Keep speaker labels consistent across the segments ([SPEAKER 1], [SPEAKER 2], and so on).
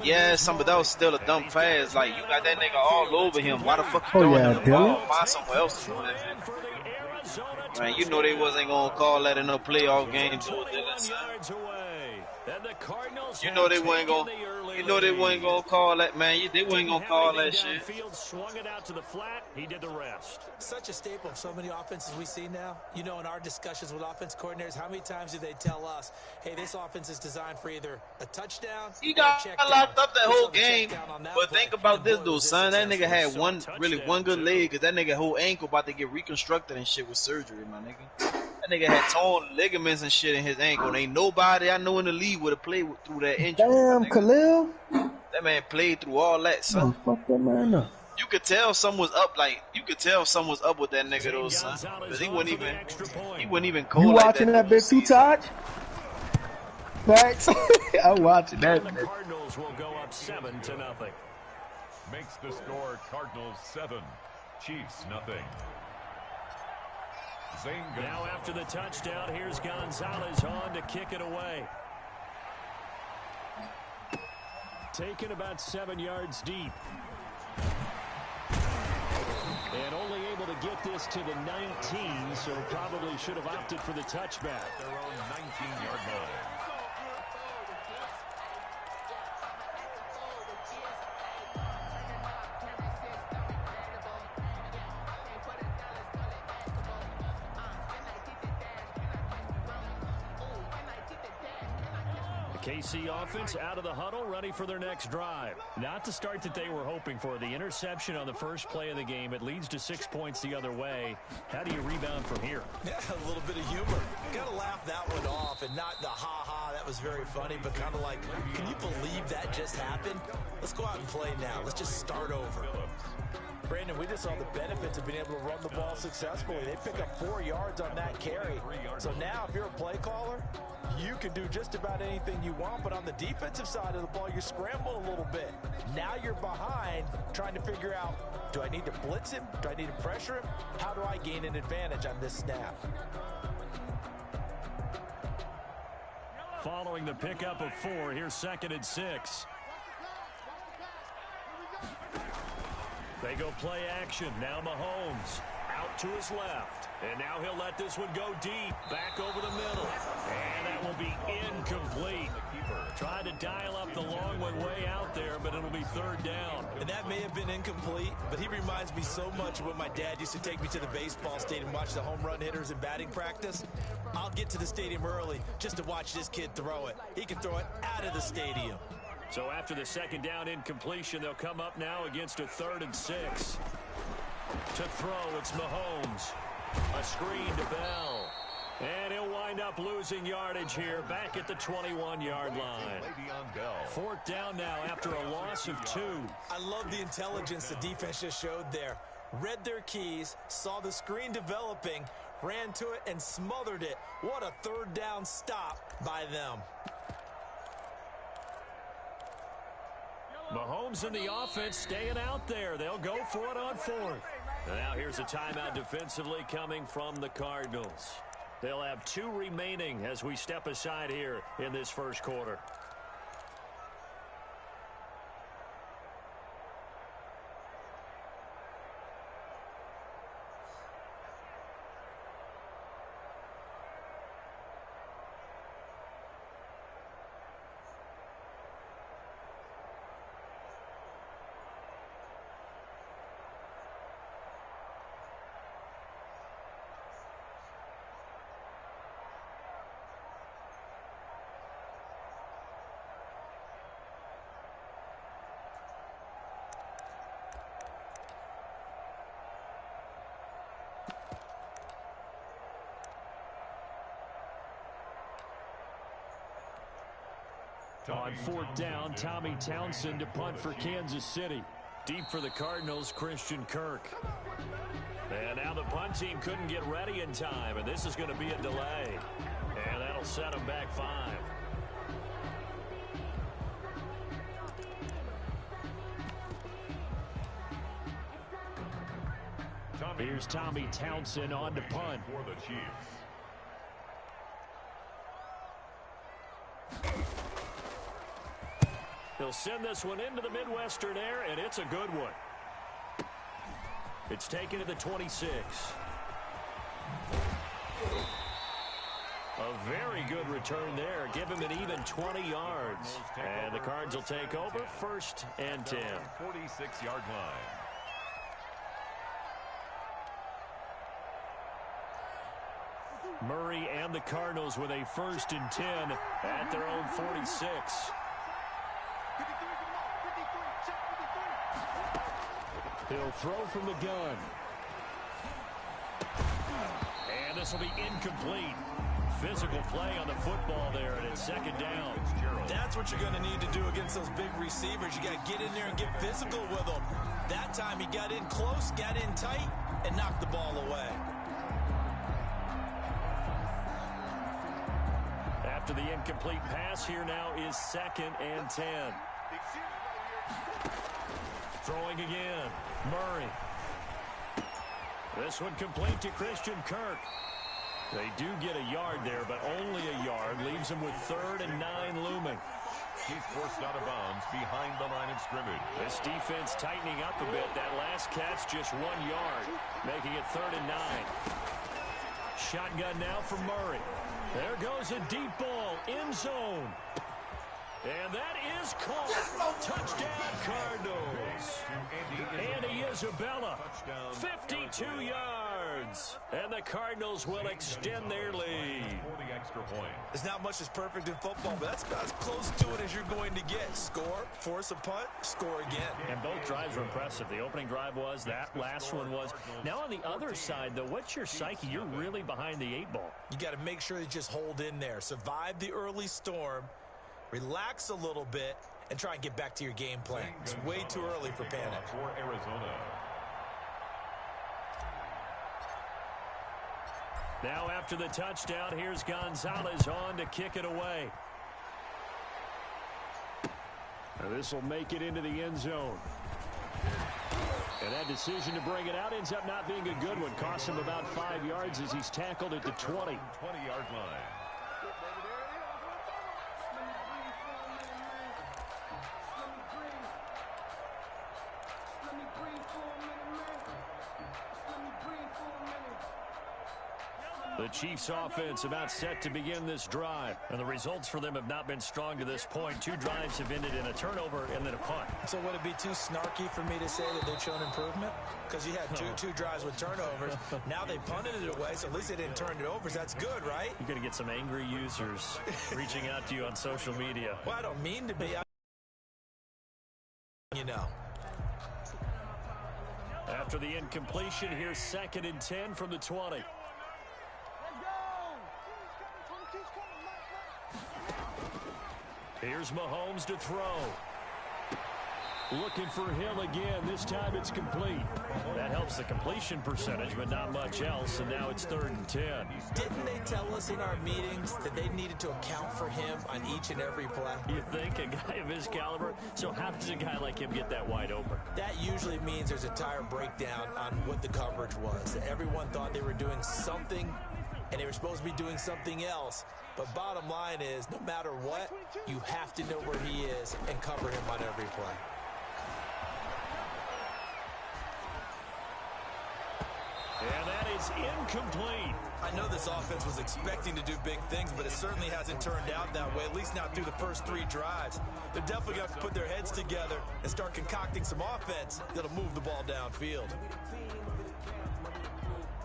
[SPEAKER 1] Yeah, but that was still a dumb pass. Like, you got that nigga all over him. Why the fuck you
[SPEAKER 2] Oh,
[SPEAKER 1] throwing
[SPEAKER 2] yeah,
[SPEAKER 1] him the
[SPEAKER 2] Dylan.
[SPEAKER 1] ball? Find somewhere else to throw that bitch. Man, you know they wasn't gonna call that in no playoff game, Joe Dylan, son. You know they wasn't gonna. You know they wasn't gonna call that, man. They wasn't gonna call that shit.
[SPEAKER 3] Swung it out to the flat. He did the rest.
[SPEAKER 4] Such a staple of so many offenses we see now. You know, in our discussions with offense coordinators, how many times do they tell us, hey, this offense is designed for either a touchdown
[SPEAKER 1] he got locked up that whole game. But think about this, though, son. That nigga had one good leg, because that nigga whole ankle about to get reconstructed and shit with surgery, my nigga. That nigga had torn ligaments and shit in his ankle. And ain't nobody I know in the league would have played through that injury.
[SPEAKER 2] Damn, Khalil.
[SPEAKER 1] That man played through all that, son.
[SPEAKER 2] Oh, fuck that man up.
[SPEAKER 1] You could tell someone's up, someone's up with that nigga, though, son. Because he wouldn't even call.
[SPEAKER 2] You
[SPEAKER 1] like
[SPEAKER 2] watching that bit too, Taj? Thanks. I'm watching that.
[SPEAKER 3] The Cardinals will go up 7-0.
[SPEAKER 5] Makes the score Cardinals 7, Chiefs nothing.
[SPEAKER 3] Now after the touchdown, here's Gonzalez on to kick it away. Taken about 7 yards deep. And only able to get this to the 19, so probably should have opted for the touchback.
[SPEAKER 5] Their own 19-yard line.
[SPEAKER 3] KC offense out of the huddle, ready for their next drive. Not the start that they were hoping for. The interception on the first play of the game. It leads to 6 points the other way. How do you rebound from here?
[SPEAKER 4] Yeah, a little bit of humor. Got to laugh that one off, and not the ha-ha, that was very funny, but kind of like, can you believe that just happened? Let's go out and play now. Let's just start over. Brandon, we just saw the benefits of being able to run the ball successfully. They pick up 4 yards on that carry. So now if you're a play caller, you can do just about anything you want, but on the defensive side of the ball, you scramble a little bit. Now you're behind trying to figure out, do I need to blitz him? Do I need to pressure him? How do I gain an advantage on this snap?
[SPEAKER 3] Following the pickup of 4, here's 2nd and 6. They go play action. Now Mahomes out to his left. And now he'll let this one go deep. Back over the middle. And that will be incomplete. Tried to dial up the long one way out there, but it'll be 3rd down.
[SPEAKER 4] And that may have been incomplete, but he reminds me so much of when my dad used to take me to the baseball stadium and watch the home run hitters in batting practice. I'll get to the stadium early just to watch this kid throw it. He can throw it out of the stadium.
[SPEAKER 3] So after the 2nd down incompletion, they'll come up now against a 3rd and 6. To throw, it's Mahomes. A screen to Bell. And he'll wind up losing yardage here back at the 21-yard line. 4th down now after a loss of 2.
[SPEAKER 4] I love the intelligence the defense just showed there. Read their keys, saw the screen developing, ran to it, and smothered it. What a 3rd down stop by them.
[SPEAKER 3] Mahomes and the offense staying out there. They'll go for it on 4th. Now here's a timeout defensively coming from the Cardinals. They'll have 2 remaining as we step aside here in this first quarter. On 4th down, Tommy Townsend to punt for Kansas City. Deep for the Cardinals, Christian Kirk. And now the punt team couldn't get ready in time, and this is going to be a delay. And that'll set them back 5. Here's Tommy Townsend on to punt.
[SPEAKER 5] For the Chiefs.
[SPEAKER 3] He'll send this one into the Midwestern air, and it's a good one. It's taken to the 26. A very good return there. Give him an even 20 yards. And the Cards will take over 1st and 10.
[SPEAKER 5] 46-yard line.
[SPEAKER 3] Murray and the Cardinals with a 1st and 10 at their own 46. He'll throw from the gun. And this will be incomplete. Physical play on the football there, and it's 2nd down.
[SPEAKER 4] That's what you're going to need to do against those big receivers. You got to get in there and get physical with them. That time he got in close, got in tight, and knocked the ball away.
[SPEAKER 3] After the incomplete pass, here now is 2nd and 10. Throwing again. Murray. This one complete to Christian Kirk. They do get a yard there, but only a yard. Leaves them with 3rd and 9 looming.
[SPEAKER 5] He's forced out of bounds behind the line of scrimmage.
[SPEAKER 3] This defense tightening up a bit. That last catch just 1 yard, making it 3rd and 9. Shotgun now for Murray. There goes a deep ball, end zone. And that is caught. Touchdown, Cardinals. Andy Isabella, 52 yards. And the Cardinals will extend their lead.
[SPEAKER 5] For the extra point.
[SPEAKER 4] There's not much that's perfect in football, but that's about as close to it as you're going to get. Score, force a punt, score again.
[SPEAKER 3] And both drives were impressive. The opening drive was, that last one was. Now on the other side, though, what's your psyche? You're really behind the 8 ball.
[SPEAKER 4] You got to make sure you just hold in there. Survive the early storm. Relax a little bit and try and get back to your game plan. It's way too early for panic.
[SPEAKER 5] For Arizona.
[SPEAKER 3] Now after the touchdown, here's Gonzalez on to kick it away. Now this will make it into the end zone. And that decision to bring it out ends up not being a good one. Costs him about 5 yards as he's tackled at the 20.
[SPEAKER 5] 20-yard line.
[SPEAKER 3] The Chiefs offense about set to begin this drive. And the results for them have not been strong to this point. 2 drives have ended in a turnover and then a punt.
[SPEAKER 4] So would it be too snarky for me to say that they've shown improvement? Because you had two drives with turnovers. Now they punted it away, so at least they didn't turn it over. So that's good, right?
[SPEAKER 3] You're going to get some angry users reaching out to you on social media.
[SPEAKER 4] Well, I don't mean to be. You know.
[SPEAKER 3] After the incompletion, here's 2nd and 10 from the 20. Here's Mahomes to throw. Looking for Hill again. This time it's complete. That helps the completion percentage, but not much else, and now it's 3rd and 10.
[SPEAKER 4] Didn't they tell us in our meetings that they needed to account for him on each and every play?
[SPEAKER 3] You think, a guy of his caliber? So how does a guy like him get that wide open?
[SPEAKER 4] That usually means there's a tire breakdown on what the coverage was. Everyone thought they were doing something, and they were supposed to be doing something else. But bottom line is, no matter what, you have to know where he is and cover him on every play.
[SPEAKER 3] And that is incomplete.
[SPEAKER 4] I know this offense was expecting to do big things, but it certainly hasn't turned out that way, at least not through the first 3 drives. They're definitely going to have to put their heads together and start concocting some offense that'll move the ball downfield.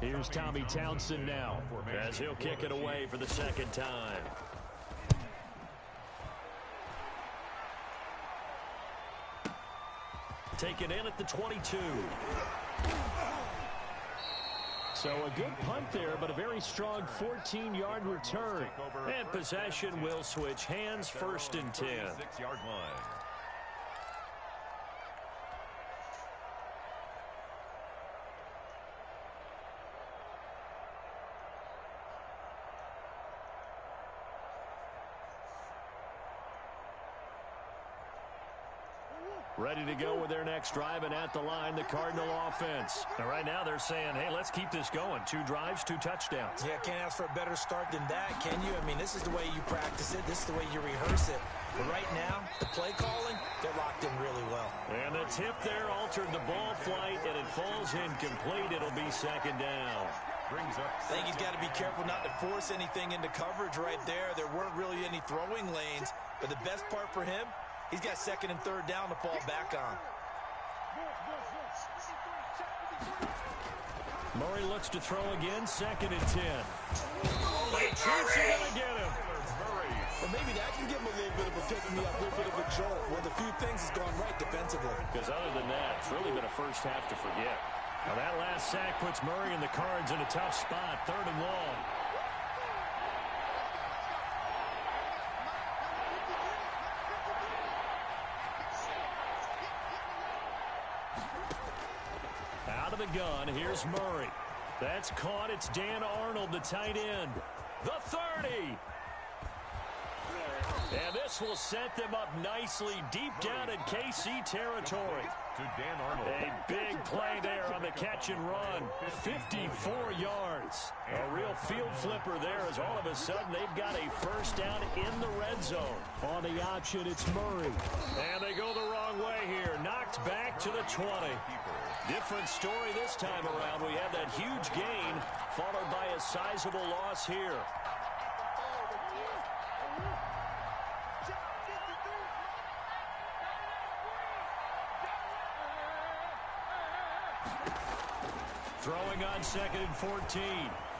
[SPEAKER 3] Here's Tommy Townsend now, as he'll kick it away for the 2nd time. Taken in at the 22. So a good punt there, but a very strong 14-yard return. And possession will switch hands, 1st and 10.
[SPEAKER 5] 6-yard line.
[SPEAKER 3] Ready to go with their next drive, and at the line, the Cardinal offense. Now, right now, they're saying, hey, let's keep this going. 2 drives, 2 touchdowns.
[SPEAKER 4] Yeah, can't ask for a better start than that, can you? I mean, this is the way you practice it. This is the way you rehearse it. But right now, the play calling, they're locked in really well.
[SPEAKER 3] And the tip there altered the ball flight, and it falls incomplete. It'll be second down.
[SPEAKER 5] Brings up.
[SPEAKER 4] I think he's got to be careful not to force anything into coverage right there. There weren't really any throwing lanes, but the best part for him, he's got second and third down to fall back on.
[SPEAKER 3] Murray looks to throw again, second and 10. The Chiefs are going to get him.
[SPEAKER 4] Well, maybe that can give him a little bit of a pick-me-up, a little bit of a jolt. One of the few things has gone right defensively.
[SPEAKER 3] Because other than that, it's really been a first half to forget. Now that last sack puts Murray and the Cards in a tough spot, third and long. Out of the gun, here's Murray. That's caught. It's Dan Arnold, the tight end. The 30. And this will set them up nicely deep down in KC territory.
[SPEAKER 5] To Dan Arnold.
[SPEAKER 3] A big play there on the catch and run. 54 yards. A real field flipper there as all of a sudden they've got a first down in the red zone. On the option, it's Murray. And they go the wrong way here. Knocked back to the 20. Different story this time around. We have that huge gain followed by a sizable loss here. Throwing on second and 14.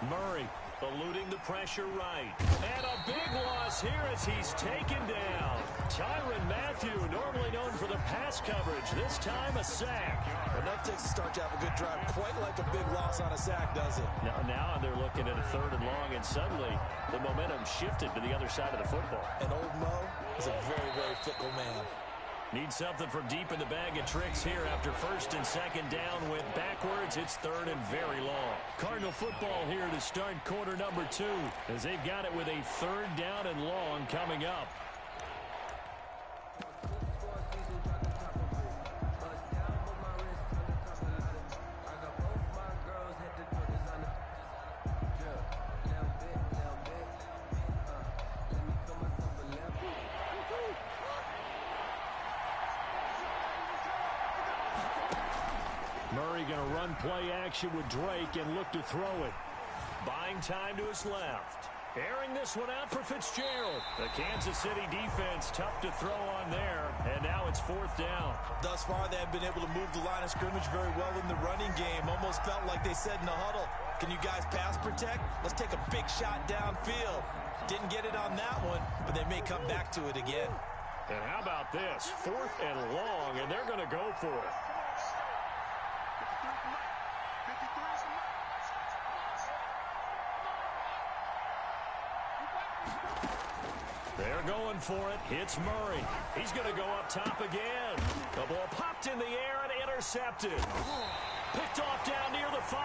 [SPEAKER 3] Murray eluding the pressure right. And a big loss here as he's taken down. Tyrann Mathieu, normally known for the pass coverage. This time a sack.
[SPEAKER 4] Enough takes to start to have a good drive. Quite like a big loss on a sack, does it?
[SPEAKER 3] Now they're looking at a third and long, and suddenly the momentum shifted to the other side of the football.
[SPEAKER 4] And old Mo is a very, very fickle man.
[SPEAKER 3] Need something from deep in the bag of tricks here after first and second down. Went backwards. It's third and very long. Cardinal football here to start quarter number 2 as they've got it with a third down and long coming up. Murray going to run play action with Drake and look to throw it. Buying time to his left. Airing this one out for Fitzgerald. The Kansas City defense tough to throw on there. And now it's fourth down.
[SPEAKER 4] Thus far, they have been able to move the line of scrimmage very well in the running game. Almost felt like they said in the huddle, can you guys pass protect? Let's take a big shot downfield. Didn't get it on that one, but they may come back to it again.
[SPEAKER 3] And how about this? Fourth and long, and they're going to go for it. They're going for it. Hits Murray. He's going to go up top again. The ball popped in the air and intercepted. Picked off down near the 5.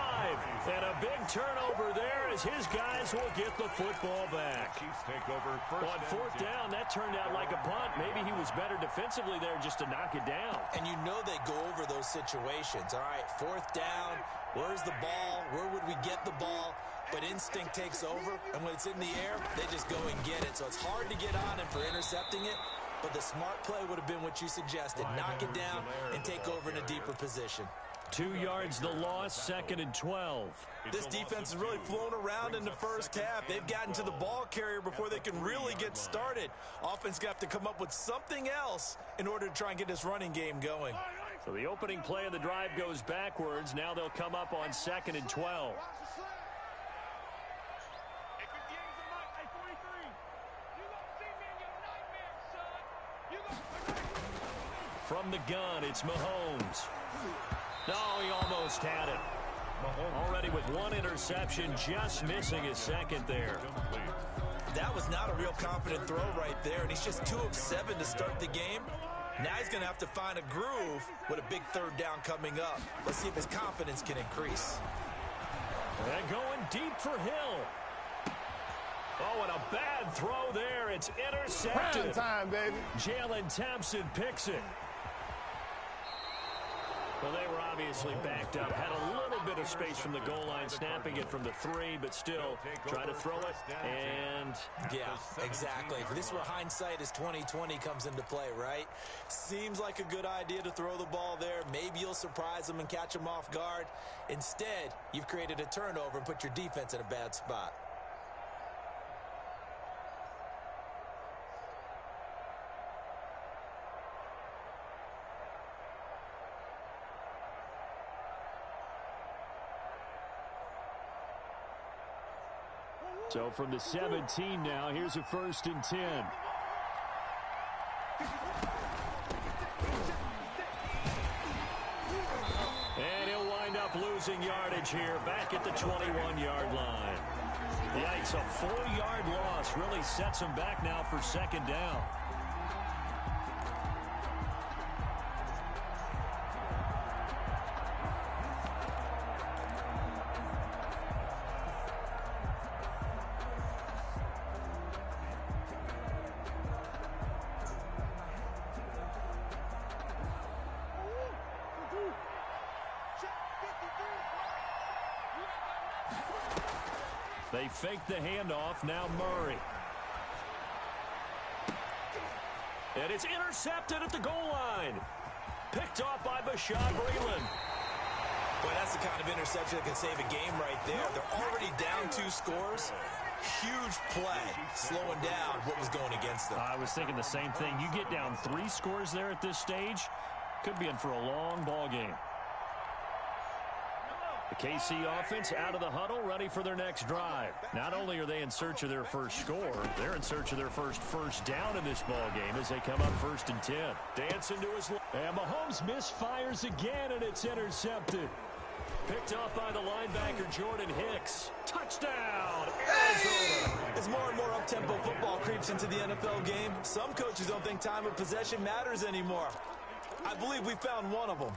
[SPEAKER 3] And a big turnover there as his guys will get the football back.
[SPEAKER 5] Chiefs take over
[SPEAKER 3] On fourth down, that turned out like a punt. Maybe he was better defensively there just to knock it down.
[SPEAKER 4] And you know they go over those situations. All right, fourth down. Where's the ball? Where would we get the ball? But instinct takes over, and when it's in the air, they just go and get it. So it's hard to get on him for intercepting it, but the smart play would have been what you suggested. Knock it down and take over in a deeper position. 2 yards the loss, second and 12. This defense has really flown around in the first half. They've gotten to the ball carrier before they can really get started. Offense got to come up with something else in order to try and get this running game going.
[SPEAKER 3] So the opening play of the drive goes backwards. Now they'll come up on second and 12. From the gun, it's Mahomes. No, he almost had it. Already with one interception, just missing his second there.
[SPEAKER 4] That was not a real confident throw right there, and he's just 2 of 7 to start the game. Now he's going to have to find a groove with a big third down coming up. Let's see if his confidence can increase.
[SPEAKER 3] And going deep for Hill. Oh, and a bad throw there. It's intercepted.
[SPEAKER 2] Prime time, baby.
[SPEAKER 3] Jalen Thompson picks it. Well, they were obviously backed up, had a little bit of space from the goal line, snapping it from the 3, but still try to throw it, and...
[SPEAKER 4] Yeah, exactly. If this were hindsight as 2020 comes into play, right? Seems like a good idea to throw the ball there. Maybe you'll surprise them and catch them off guard. Instead, you've created a turnover and put your defense in a bad spot.
[SPEAKER 3] So from the 17 now, here's a 1st and 10. And he'll wind up losing yardage here, back at the 21-yard line. Yikes, a 4-yard loss really sets him back now for 2nd down. They fake the handoff. Now Murray. And it's intercepted at the goal line. Picked off by Bashaud Breeland.
[SPEAKER 4] Boy, that's the kind of interception that can save a game right there. They're already down 2 scores. Huge play, slowing down what was going against them.
[SPEAKER 3] I was thinking the same thing. You get down 3 scores there at this stage, could be in for a long ball game. The KC offense out of the huddle, ready for their next drive. Not only are they in search of their first score, they're in search of their first down in this ball game as they come up 1st and 10. Dancing to his left. And Mahomes misfires again, and it's intercepted. Picked off by the linebacker, Jordan Hicks. Touchdown, Arizona.
[SPEAKER 4] As more and more up-tempo football creeps into the NFL game, some coaches don't think time of possession matters anymore. I believe we found one of them.